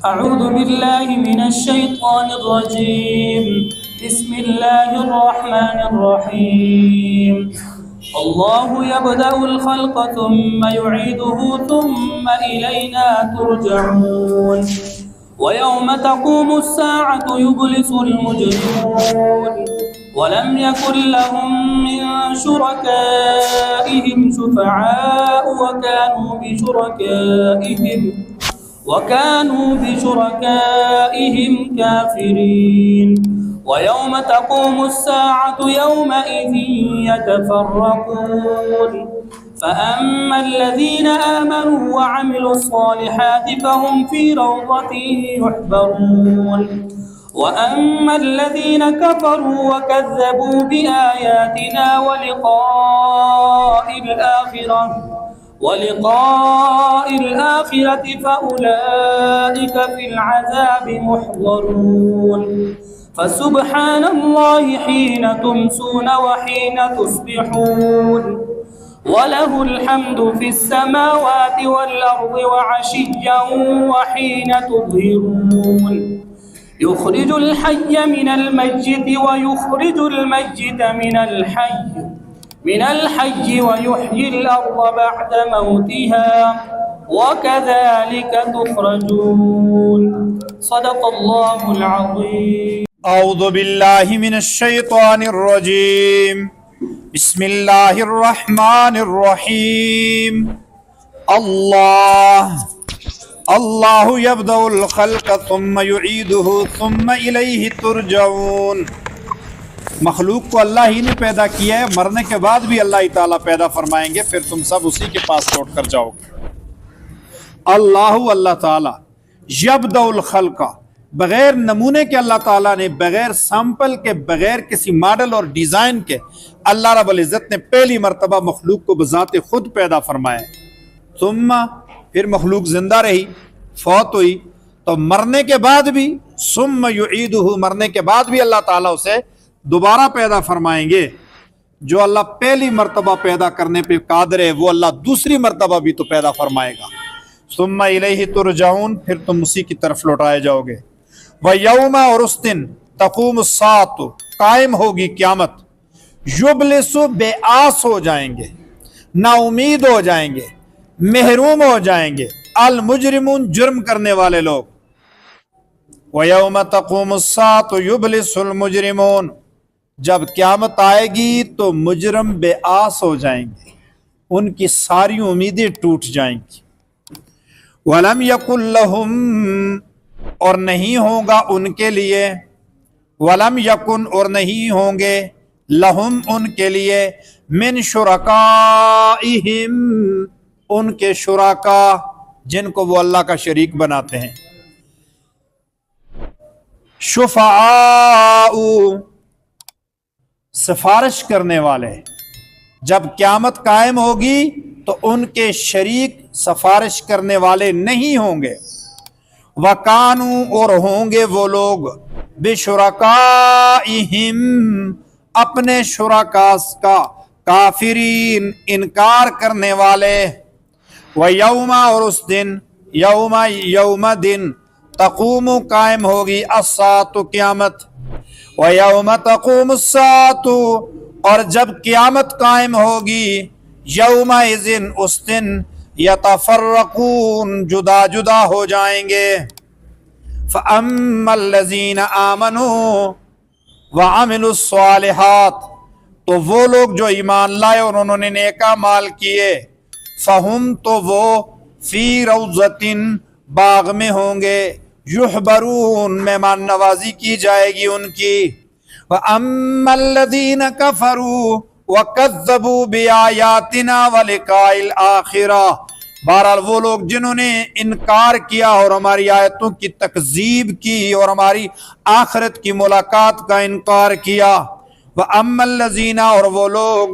أعوذ بالله من الشيطان الرجيم. بسم الله الرحمن الرحيم. الله يبدأ الخلق ثم يعيده ثم إلينا ترجعون. ويوم تقوم الساعة يبلس المجرمون ولم يكن لهم من شركائهم شفعاء وكانوا بشركائهم كافرين. ويوم تقوم الساعة يومئذ يتفرقون فأما الذين آمنوا وعملوا الصالحات فهم في روضة يحبرون وأما الذين كفروا وكذبوا بآياتنا ولقاء الآخرة فأولئك في العذاب محضرون. فسبحان الله حين تمسون وحين تصبحون وله الحمد في السماوات والأرض وعشيا وحين تظهرون. يخرج الحي من الميت ويخرج الميت من الحي ويحيي الأرض بعد موتها وكذلك تخرجون. صدق الله العظيم. اعوذ باللہ من الشیطان الرجیم. بسم اللہ الرحمن الرحیم. اللہ یبدأ الخلق ثم یعیدہ ثم الیہ ترجعون. مخلوق کو اللہ ہی نے پیدا کیا ہے، مرنے کے بعد بھی اللہ تعالیٰ پیدا فرمائیں گے، پھر تم سب اسی کے پاس لوٹ کر جاؤ گے. اللہ تعالیٰ یبدأ الخلق، بغیر نمونے کے اللہ تعالیٰ نے، بغیر سیمپل کے، بغیر کسی ماڈل اور ڈیزائن کے اللہ رب العزت نے پہلی مرتبہ مخلوق کو بذات خود پیدا فرمایا. ثم، پھر مخلوق زندہ رہی، فوت ہوئی، تو مرنے کے بعد بھی ثم یعیدہ، مرنے کے بعد بھی اللہ تعالیٰ اسے دوبارہ پیدا فرمائیں گے. جو اللہ پہلی مرتبہ پیدا کرنے پہ قادر ہے وہ اللہ دوسری مرتبہ بھی تو پیدا فرمائے گا. ثم الیہ ترجعون، پھر تم اسی کی طرف لوٹائے جاؤ گے. وَيَوْمَ، اور اس دن تقوم الساعۃ، قائم ہوگی قیامت. یبلس، بے آس ہو جائیں گے، نا امید ہو جائیں گے، محروم ہو جائیں گے، المجرمون، جرم کرنے والے لوگ. وَيَوْمَ تَقُومُ السَّاعَةُ يُبْلِسُ الْمُجْرِمُونَ، جب قیامت آئے گی تو مجرم بے آس ہو جائیں گے، ان کی ساری امیدیں ٹوٹ جائیں گی. وَلَمْ يَكُنْ لَهُمْ، اور نہیں ہوگا ان کے لیے، وَلَمْ يَكُنْ، اور نہیں ہوں گے، لَهُمْ، ان کے لیے، مِنْ شُرَكَائِهِمْ، ان کے شرکا جن کو وہ اللہ کا شریک بناتے ہیں. شفعاء، سفارش کرنے والے. جب قیامت قائم ہوگی تو ان کے شریک سفارش کرنے والے نہیں ہوں گے. وَكَانُوا، اور ہوں گے وہ لوگ، بِشُرَكَائِهِمْ، اپنے شرکا کا، کافرین، انکار کرنے والے. وَيَوْمَ، اور اس دن، یوم دن، تقوم، قائم ہوگی، الساعۃ، قیامت. وَيَوْمَ تَقُومُ السَّاعَةُ، اور جب قیامت قائم ہوگی، یومئذ، اس دن، یتفرقون، جدا جدا ہو جائیں گے. فَأَمَّا الَّذِينَ آمَنُوا وَعَمِلُوا الصَّالِحَاتِ، تو وہ لوگ جو ایمان لائے اور انہوں نے نیک اعمال کیے، فَهُمْ، تو وہ، فِي رَوْضَةٍ، باغ میں ہوں گے، یحبرون، مہمان نوازی کی جائے گی ان کی. وَأَمَّا الَّذِينَ كَفَرُوا وَكَذَّبُوا بِآيَاتِنَا وَلِقَاءِ الْآخِرَةِ، بہرحال وہ لوگ جنہوں نے انکار کیا اور ہماری آیتوں کی تکذیب کی اور ہماری آخرت کی ملاقات کا انکار کیا. وَأَمَّا الَّذِينَ، اور وہ لوگ،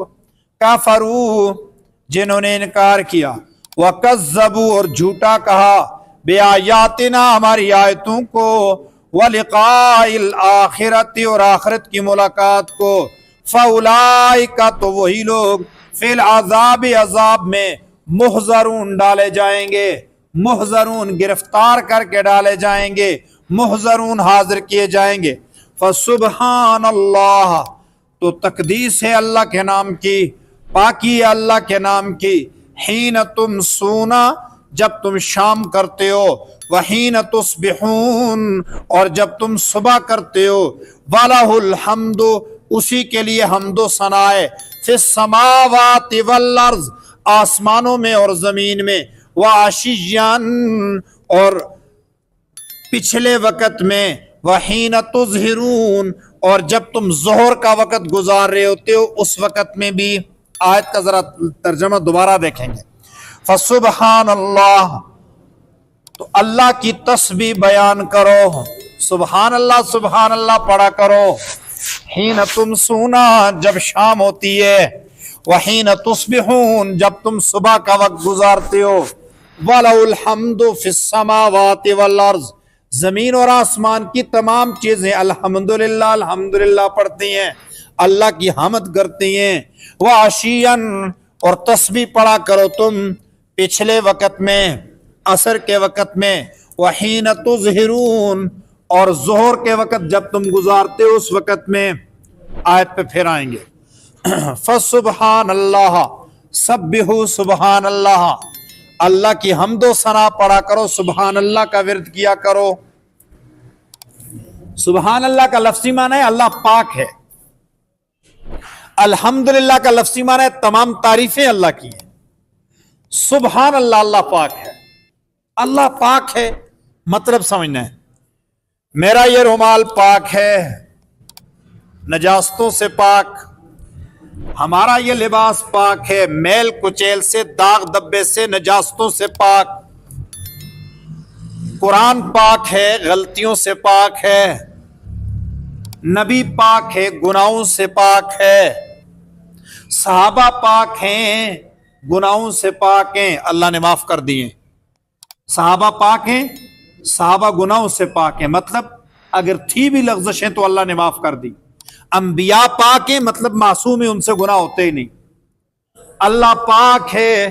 كَفَرُوا، جنہوں نے انکار کیا، وَكَذَّبُوا، اور جھوٹا کہا، بِآیاتنا، ہماری آیتوں کو، وَلِقَاءِ الْآخِرَةِ، اور آخرت کی ملاقات کو، فَأُولَئِكَ، تو وہی لوگ، فِي الْعَذَابِ، عذاب میں، مُحْضَرُونَ، ڈالے جائیں گے. محضرون گرفتار کر کے ڈالے جائیں گے، محضرون حاضر کیے جائیں گے۔ فسبحان اللہ، تو تقدیس ہے اللہ کے نام کی، پاکی ہے اللہ کے نام کی، حین تمسونا، جب تم شام کرتے ہو، وحین تصبحون، اور جب تم صبح کرتے ہو، وَلَهُ الْحَمْدُ، اسی کے لیے حمد و ثنا ہے، فی السماوات والارض، آسمانوں میں اور زمین میں، وعشیاً، اور پچھلے وقت میں، وحین تظہرون، اور جب تم ظہر کا وقت گزار رہے ہوتے ہو اس وقت میں بھی۔ آیت کا ذرا ترجمہ دوبارہ دیکھیں گے۔ فسبحان اللہ، تو اللہ کی تسبیح بیان کرو، سبحان اللہ پڑھا کرو، حین تمسونا، جب شام ہوتی ہے، وحین تصبحون، جب تم صبح کا وقت گزارتے ہو، وَلَهُ الْحَمْدُ فِي السَّمَاوَاتِ وَالْأَرْضِ، زمین اور آسمان کی تمام چیزیں الحمدللہ پڑھتی ہیں، اللہ کی حمد کرتی ہیں۔ وَعَشِيًّا، اور تسبیح پڑھا کرو تم پچھلے وقت میں، عصر کے وقت میں، وحین تظہرون، اور ظہر کے وقت جب تم گزارتے ہو اس وقت میں۔ آیت پہ پھر آئیں گے۔ فسبحان اللہ، سبحوا سبحان اللہ، اللہ کی حمد و ثنا پڑھا کرو، سبحان اللہ کا ورد کیا کرو۔ سبحان اللہ کا لفظی معنی ہے اللہ پاک ہے، الحمدللہ کا لفظی معنی ہے تمام تعریفیں اللہ کی ہیں۔ سبحان اللہ، اللہ پاک ہے، اللہ پاک ہے مطلب سمجھنا ہے، میرا یہ رومال پاک ہے، نجاستوں سے پاک، ہمارا یہ لباس پاک ہے، میل کچیل سے، داغ دبے سے، نجاستوں سے پاک، قرآن پاک ہے، غلطیوں سے پاک ہے، نبی پاک ہے، گناہوں سے پاک ہے، صحابہ پاک ہیں، گناہوں سے پاک ہیں، اللہ نے معاف کر دیے، صحابہ پاک ہیں، صحابہ گناہوں سے پاک ہیں، مطلب اگر تھی بھی لغزشیں تو اللہ نے معاف کر دی۔ انبیاء پاک ہیں، مطلب معصوم ہیں، ان سے گناہ ہوتے ہی نہیں۔ اللہ پاک ہے،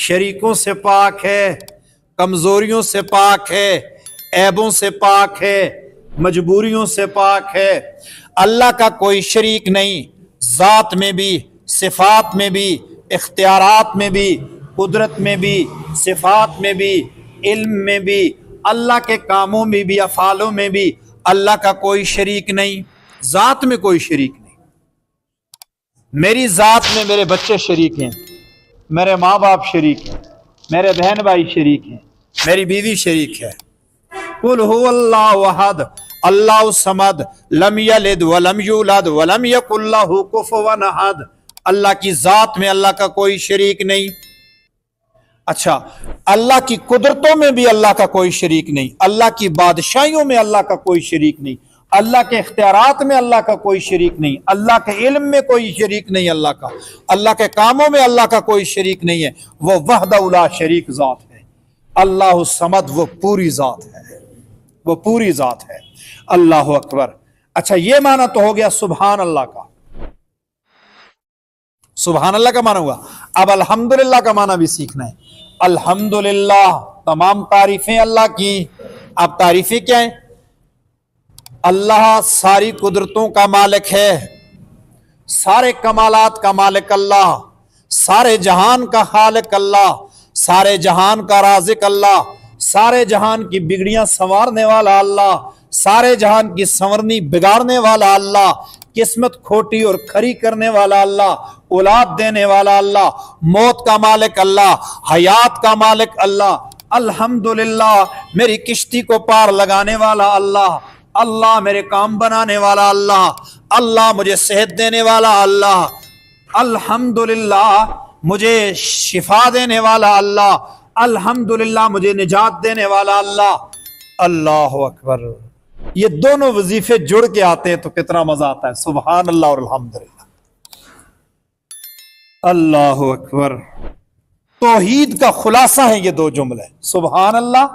شریکوں سے پاک ہے، کمزوریوں سے پاک ہے، عیبوں سے پاک ہے، مجبوریوں سے پاک ہے۔ اللہ کا کوئی شریک نہیں، ذات میں بھی، صفات میں بھی، اختیارات میں بھی، قدرت میں بھی، صفات میں بھی، علم میں بھی، اللہ کے کاموں میں بھی، افعالوں میں بھی اللہ کا کوئی شریک نہیں، ذات میں کوئی شریک نہیں۔ میری ذات میں میرے بچے شریک ہیں، میرے ماں باپ شریک ہیں، میرے بہن بھائی شریک ہیں، میری بیوی شریک ہے۔ قل هو اللہ احد اللہ الصمد لم یلد ولم یولد ولم یکن لہ کفوا احد، اللہ کی ذات میں اللہ کا کوئی شریک نہیں۔ اچھا، اللہ کی قدرتوں میں بھی اللہ کا کوئی شریک نہیں، اللہ کی بادشاہیوں میں اللہ کا کوئی شریک نہیں، اللہ کے اختیارات میں اللہ کا کوئی شریک نہیں، اللہ کے علم میں کوئی شریک نہیں، اللہ کے کاموں میں اللہ کا کوئی شریک نہیں ہے، وہ وحدہ لا شریک ذات ہے، اللہ الصمد، وہ پوری ذات ہے، وہ پوری ذات ہے۔ اللہ اکبر۔ اچھا، یہ معنی تو ہو گیا سبحان اللہ کا، سبحان اللہ کا معنی ہوا۔ اب الحمدللہ کا معنی بھی سیکھنا ہے۔ الحمدللہ، تمام تعریفیں اللہ کی۔ اب تعریفیں کیا ہیں؟ اللہ ساری قدرتوں کا مالک ہے، سارے کمالات کا مالک اللہ، سارے جہان کا خالق اللہ، سارے جہان کا رازق اللہ، سارے جہان کی بگڑیاں سنوارنے والا اللہ، سارے جہان کی سنورنی بگاڑنے والا اللہ، قسمت کھوٹی اور کھری کرنے والا اللہ، اولاد دینے والا اللہ، موت کا مالک اللہ، حیات کا مالک اللہ، الحمدللہ میری کشتی کو پار لگانے والا اللہ، اللہ میرے کام بنانے والا اللہ، اللہ مجھے صحت دینے والا اللہ، الحمدللہ مجھے شفا دینے والا اللہ، الحمدللہ مجھے نجات دینے والا اللہ۔ اللہ اکبر۔ یہ دونوں وظیفے جڑ کے آتے ہیں تو کتنا مزہ آتا ہے، سبحان اللہ اور الحمدللہ۔ اللہ اکبر۔ توحید کا خلاصہ ہے یہ دو جملے، سبحان اللہ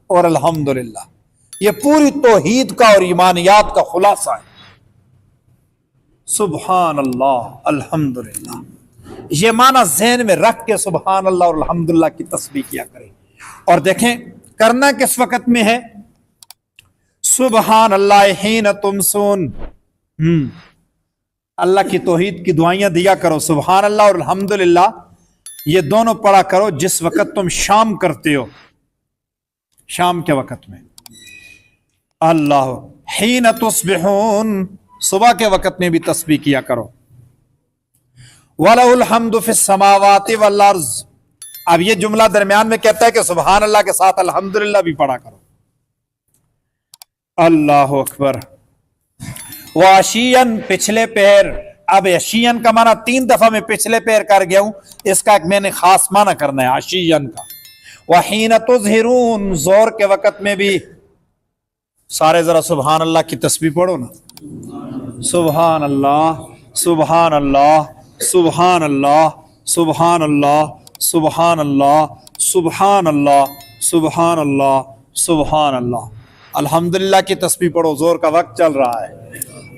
اور الحمدللہ، یہ پوری توحید کا اور ایمانیات کا خلاصہ ہے۔ سبحان اللہ الحمدللہ، یہ معنی ذہن میں رکھ کے سبحان اللہ اور الحمدللہ کی تسبیح کیا کریں۔ اور دیکھیں کرنا کس وقت میں ہے، سبحان اللہ حین تمسون، اللہ کی توحید کی دعائیاں دیا کرو، سبحان اللہ اور الحمدللہ یہ دونوں پڑھا کرو جس وقت تم شام کرتے ہو، شام کے وقت میں۔ اللہ حین تصبحون، صبح کے وقت میں بھی تسبیح کیا کرو۔ وَلَهُ الْحَمْدُ فِي السَّمَاوَاتِ وَالْأَرْضِ، اب یہ جملہ درمیان میں کہتا ہے کہ سبحان اللہ کے ساتھ الحمدللہ بھی پڑھا کرو۔ اللہ اکبر۔ وَعَشِيًّا، پچھلے پہر، اب عشیًّا کا معنی 3 دفعہ میں پچھلے پہر کر گیا ہوں، اس کا ایک میں نے خاص معنی کرنا ہے عشیًّا کا۔ وَحِينَ تُظْهِرُونَ، زور کے وقت میں بھی، سارے ذرا سبحان اللہ کی تسبیح پڑھو نا، سبحان اللہ سبحان اللہ سبحان اللہ سبحان اللہ سبحان اللہ سبحان اللہ سبحان اللہ سبحان اللہ۔ الحمدللہ کی تسبیح پڑھو، زور کا وقت چل رہا ہے۔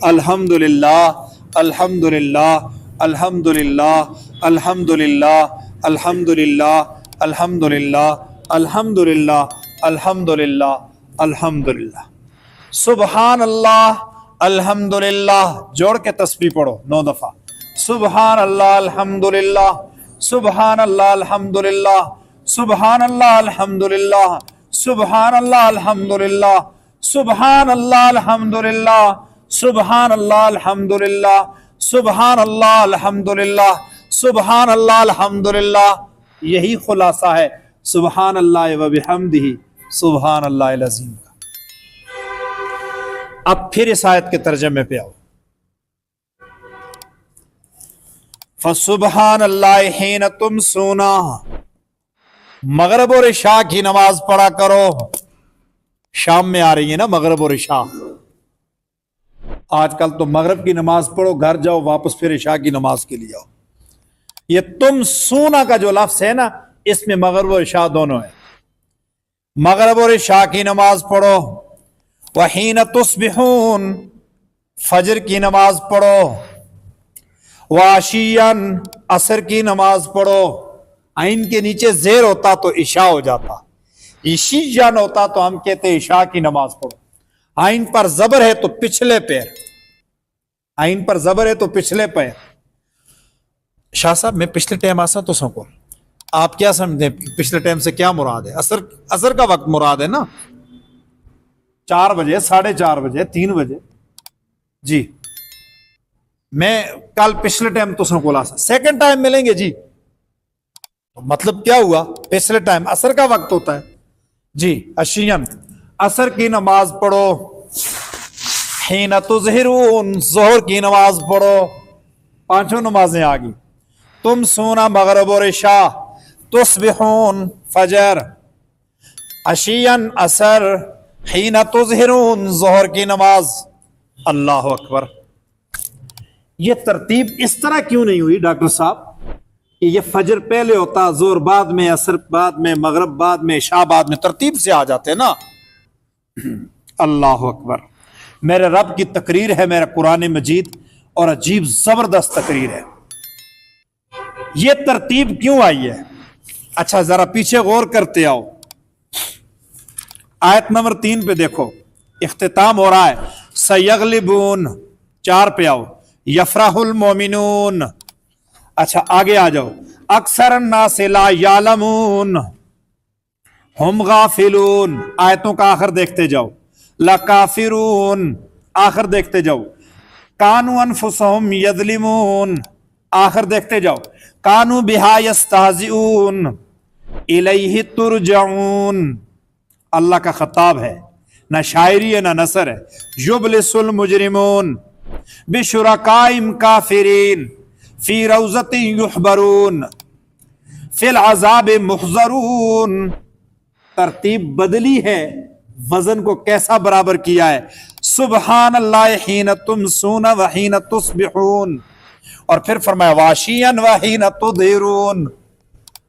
الحمدللہ الحمدللہ الحمدللہ الحمدللہ الحمدللہ الحمدللہ الحمدللہ الحمدللہ الحمدللہ۔ سبحان اللہ الحمدللہ، جوڑ کے تسبیح پڑھو 9 دفعہ، سبحان اللہ الحمدللہ سبحان اللہ الحمدللہ سبحان اللہ الحمدللہ سبحان اللہ الحمدللہ سبحان اللہ الحمدللہ سبحان اللہ الحمدللہ سبحان اللہ الحمدللہ سبحان اللہ الحمدللہ۔ یہی خلاصہ ہے سبحان اللہ و بحمدہ سبحان اللہ العظیم کا۔ اب پھر اس آیت کے ترجمے پہ آؤ، فسبحان اللہ حین تمسون، مغرب اور عشاء کی نماز پڑھا کرو۔ شام میں آ رہی ہے نا مغرب اور عشاء، آج کل تو مغرب کی نماز پڑھو، گھر جاؤ واپس پھر عشاء کی نماز کے لیے آؤ۔ یہ تم سونا کا جو لفظ ہے نا، اس میں مغرب اور عشاء دونوں ہے۔ مغرب اور عشاء کی نماز پڑھو۔ وحین تصبحون، فجر کی نماز پڑھو۔ وعشیاً، عصر کی نماز پڑھو۔ عین کے نیچے زیر ہوتا تو عشاء ہو جاتا، عشیاً ہوتا تو ہم کہتے عشاء کی نماز پڑھو۔ عین پر زبر ہے تو پچھلے پیر، عین پر زبر ہے تو پچھلے پیر۔ شاہ صاحب میں پچھلے ٹائم آسا تو سکو، آپ کیا سمجھیں پچھلے ٹائم سے کیا مراد ہے؟ عصر کا وقت مراد ہے نا، 4 بجے 4:30 بجے 3 بجے۔ جی میں کل پچھلے ٹائم تو سکو لاسا، سیکنڈ ٹائم ملیں گے جی، مطلب کیا ہوا؟ پچھلے ٹائم عصر کا وقت ہوتا ہے جی۔ عشیاً، عصر کی نماز پڑھو۔ حین تظہرون، ظہر کی نماز پڑھو۔ 5 نمازیں آگی۔ تم سونا مغرب اور عشاء۔ تصبحون، فجر۔ عشیاً، عصر۔ حین تظہرون، ظہر کی نماز۔ اللہ اکبر۔ یہ ترتیب اس طرح کیوں نہیں ہوئی ڈاکٹر صاحب کہ یہ فجر پہلے ہوتا، ظہر بعد میں، عصر بعد میں، مغرب بعد میں، عشاء بعد میں، ترتیب سے آ جاتے نا۔ اللہ اکبر۔ میرے رب کی تقریر ہے میرا قرآن مجید، اور عجیب زبردست تقریر ہے۔ یہ ترتیب کیوں آئی ہے؟ اچھا ذرا پیچھے غور کرتے آؤ، آیت نمبر 3 پہ دیکھو، اختتام ہو رہا ہے سیغلبون۔ 4 پہ آؤ، یفرح المومنون۔ اچھا آگے آ جاؤ، اکثر الناس لا یعلمون ہم غافلون۔ آیتوں کا آخر دیکھتے جاؤ، لکافرون، آخر دیکھتے جاؤ، کانوا انفسہم یظلمون، آخر دیکھتے جاؤ، کانوا بہا یستہزئون، الیہ ترجعون۔ اللہ کا خطاب ہے، نہ شاعری ہے نہ نثر ہے۔ یبلس المجرمون بشرکائہم کافرین فی روضۃ یحبرون فی العذاب محضرون۔ ترتیب بدلی ہے، وزن کو کیسا برابر کیا ہے؟ سبحان اللہ حین تمسون وحین تصبحون، اور پھر فرمایا واشیا وحین تظہرون،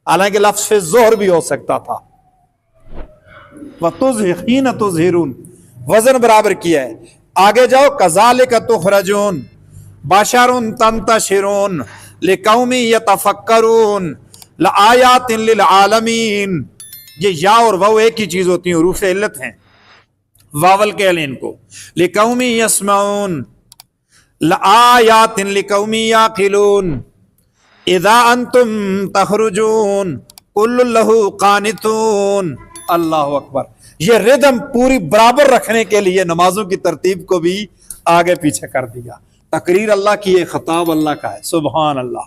حالانکہ لفظ فی الظہر بھی ہو سکتا تھا، حین تظہرون، وزن برابر کیا ہے۔ آگے جاؤ، کذالک تخرجون بشر تنتشرون لقوم یتفکرون لآیات للعالمین۔ یہ یا اور واو ایک ہی چیز ہوتی ہیں، حروف علت ہیں، واول کے لین کو. لقوم یسمعون، لآیات لقوم یعقلون، اذا انتم تخرجون کل لہ قانتون. اللہ اکبر. یہ ردم پوری برابر رکھنے کے لیے نمازوں کی ترتیب کو بھی آگے پیچھے کر دیا. تقریر اللہ کی ہے، خطاب اللہ کا ہے. سبحان اللہ.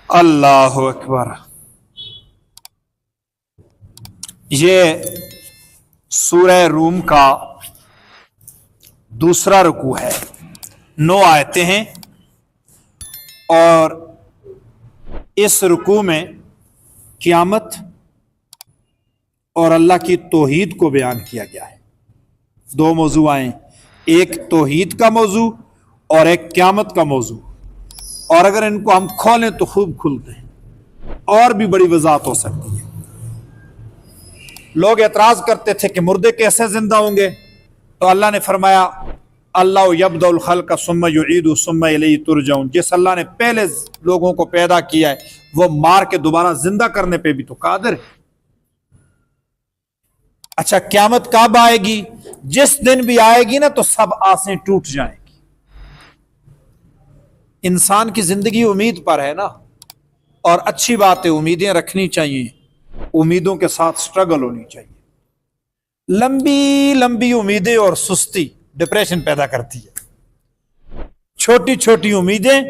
اللہ اکبر. یہ سورہ روم کا دوسرا رکوع ہے. 9 آیتیں ہیں اور اس رکوع میں قیامت اور اللہ کی توحید کو بیان کیا گیا ہے. 2 موضوع آئے، ایک توحید کا موضوع اور ایک قیامت کا موضوع. اور اگر ان کو ہم کھولیں تو خوب کھلتے ہیں، اور بھی بڑی وضاحت ہو سکتی ہے. لوگ اعتراض کرتے تھے کہ مردے کیسے زندہ ہوں گے، تو اللہ نے فرمایا اللہ یبدأ الخلق ثم یعید ثم الیہ ترجعون. جس اللہ نے پہلے لوگوں کو پیدا کیا ہے وہ مار کے دوبارہ زندہ کرنے پہ بھی تو قادر ہے. اچھا قیامت کب آئے گی؟ جس دن بھی آئے گی نا تو سب آسیں ٹوٹ جائیں گی. انسان کی زندگی امید پر ہے نا، اور اچھی بات ہے، امیدیں رکھنی چاہیے، امیدوں کے ساتھ سٹرگل ہونی چاہیے. لمبی لمبی امیدیں اور سستی ڈپریشن پیدا کرتی ہے. چھوٹی چھوٹی امیدیں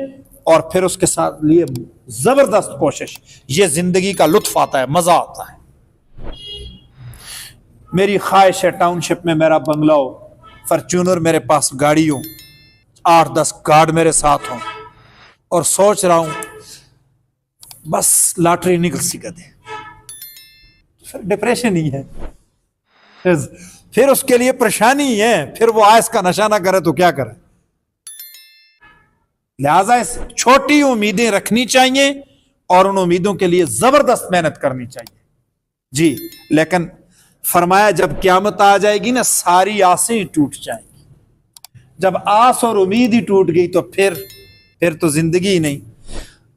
اور پھر اس کے ساتھ لیے زبردست کوشش، یہ زندگی کا لطف آتا ہے، مزہ آتا ہے. میری خواہش ہے ٹاؤن شپ میں میرا بنگلہ ہو، فارچونر میرے پاس گاڑی ہو، 8-10 گارڈ میرے ساتھ ہوں، اور سوچ رہا ہوں بس لاٹری نکل سی دے. پھر ڈپریشن ہی ہے، پھر اس کے لیے پریشانی ہی ہے، پھر وہ آئس کا نشہ نہ کرے تو کیا کرے. لہذا اس چھوٹی امیدیں رکھنی چاہیے اور ان امیدوں کے لیے زبردست محنت کرنی چاہیے. جی لیکن فرمایا جب قیامت آ جائے گی نا ساری آسیں ہی ٹوٹ جائیں گی. جب آس اور امید ہی ٹوٹ گئی تو پھر تو زندگی ہی نہیں.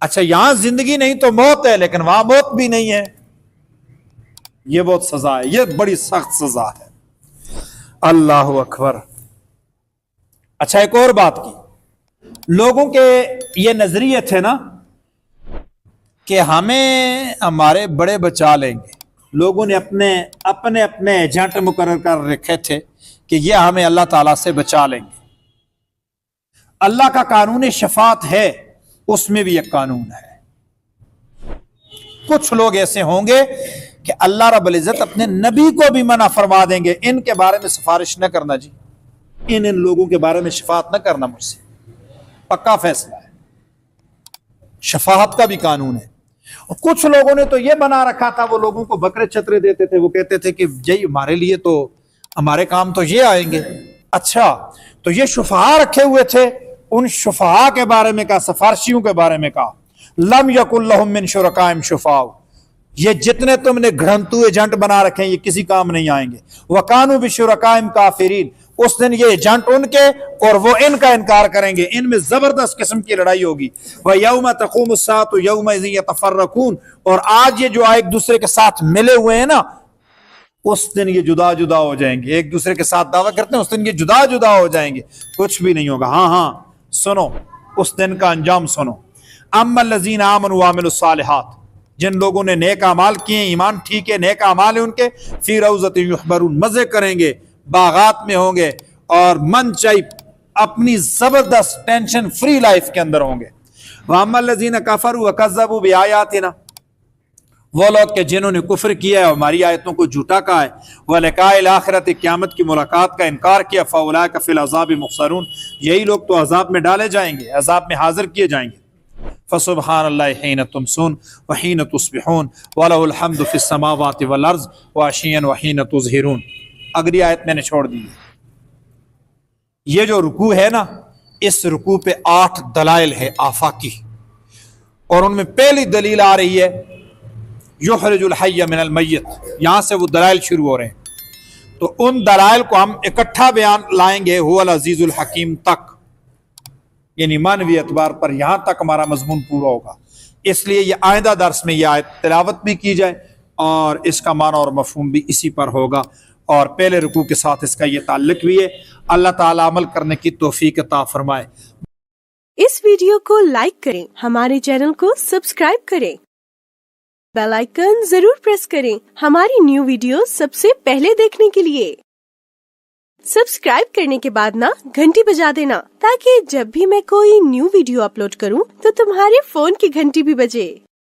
اچھا یہاں زندگی نہیں تو موت ہے، لیکن وہاں موت بھی نہیں ہے. یہ بہت سزا ہے، یہ بڑی سخت سزا ہے. اللہ اکبر. اچھا ایک اور بات کی، لوگوں کے یہ نظریے تھے نا کہ ہمیں ہمارے بڑے بچا لیں گے. لوگوں نے اپنے ایجنٹ مقرر کر رکھے تھے کہ یہ ہمیں اللہ تعالیٰ سے بچا لیں گے. اللہ کا قانون شفاعت ہے، اس میں بھی ایک قانون ہے. کچھ لوگ ایسے ہوں گے کہ اللہ رب العزت اپنے نبی کو بھی منع فرما دیں گے، ان کے بارے میں سفارش نہ کرنا جی، ان لوگوں کے بارے میں شفاعت نہ کرنا مجھ سے. پکا فیصلہ ہے، شفاعت کا بھی قانون ہے. اور کچھ لوگوں نے تو یہ بنا رکھا تھا، وہ لوگوں کو بکرے چھترے دیتے تھے، وہ کہتے تھے کہ جی ہمارے لیے تو ہمارے کام تو یہ آئیں گے. اچھا تو یہ شفعاء رکھے ہوئے تھے، ان شفعاء کے بارے میں کہا، سفارشیوں کے بارے میں کہا لم یکن لہم من شرکائہم شفعاء، یہ جتنے تم نے گھڑنتو ایجنٹ بنا رکھے ہیں یہ کسی کام نہیں آئیں گے. وکانوا بشرکائہم کافرین، اس دن یہ ایجنٹ ان کے اور وہ ان کا انکار کریں گے. ان میں زبردست قسم کی لڑائی ہوگی. وَيَوْمَ تَقُومُ السَّاعَةُ يَوْمَئِذٍ يَتَفَرَّقُونَ، اور آج یہ جو ایک دوسرے کے ساتھ ملے ہوئے ہیں نا، اس دن یہ جدا جدا ہو جائیں گے. ایک دوسرے کے ساتھ دعویٰ کرتے ہیں، اس دن یہ جدا جدا ہو جائیں گے، کچھ بھی نہیں ہوگا. ہاں سنو اس دن کا انجام سنو. اما الذین آمنوا وعملوا الصالحات، جن لوگوں نے نیک اعمال کیے، ایمان ٹھیک ہے، نیک اعمال ہیں ان کے، فی روضۃ یحبرون، مزے کریں گے، باغات میں ہوں گے اور من چاہی اپنی زبردست ٹینشن فری لائف کے اندر ہوں گے. واما الذین کفروا وکذبوا بآیاتنا، وہ لوگ کہ جنہوں نے کفر کیا ہے اور ہماری آیتوں کو جھوٹا کہا ہے، ولقاء الآخرۃ، قیامت کی ملاقات کا انکار کیا، فاولئک فی العذاب محضرون، یہی لوگ تو عذاب میں ڈالے جائیں گے، عذاب میں حاضر کیے جائیں گے. فسبحان اللہ حین تمسون وحین تصبحون ولہ الحمد فی السماوات والارض وعشیا وحین تظہرون. اگلی آیت میں نے چھوڑ دی. یہ جو رکوع ہے نا، اس رکوع پہ 8 دلائل ہے آفاقی، اور ان میں پہلی دلیل آ رہی ہے یخرج الحی من المیت. یہاں سے وہ دلائل شروع ہو رہے ہیں، تو ان دلائل کو ہم اکٹھا بیان لائیں گے هو العزیز الحکیم تک، یعنی معنوی اعتبار پر یہاں تک ہمارا مضمون پورا ہوگا. اس لیے یہ آئندہ درس میں یہ آیت تلاوت بھی کی جائے اور اس کا معنی اور مفہوم بھی اسی پر ہوگا، اور پہلے رکوع کے ساتھ اس کا یہ تعلق بھی ہے۔ اللہ تعالیٰ عمل کرنے کی توفیق عطا فرمائے۔ اس ویڈیو کو لائک کریں، ہمارے چینل کو سبسکرائب کریں، بیل آئیکن ضرور پریس کریں ہماری نیو ویڈیو سب سے پہلے دیکھنے کے لیے۔ سبسکرائب کرنے کے بعد گھنٹی بجا دینا تاکہ جب بھی میں کوئی نیو ویڈیو اپلوڈ کروں تو تمہارے فون کی گھنٹی بھی بجے۔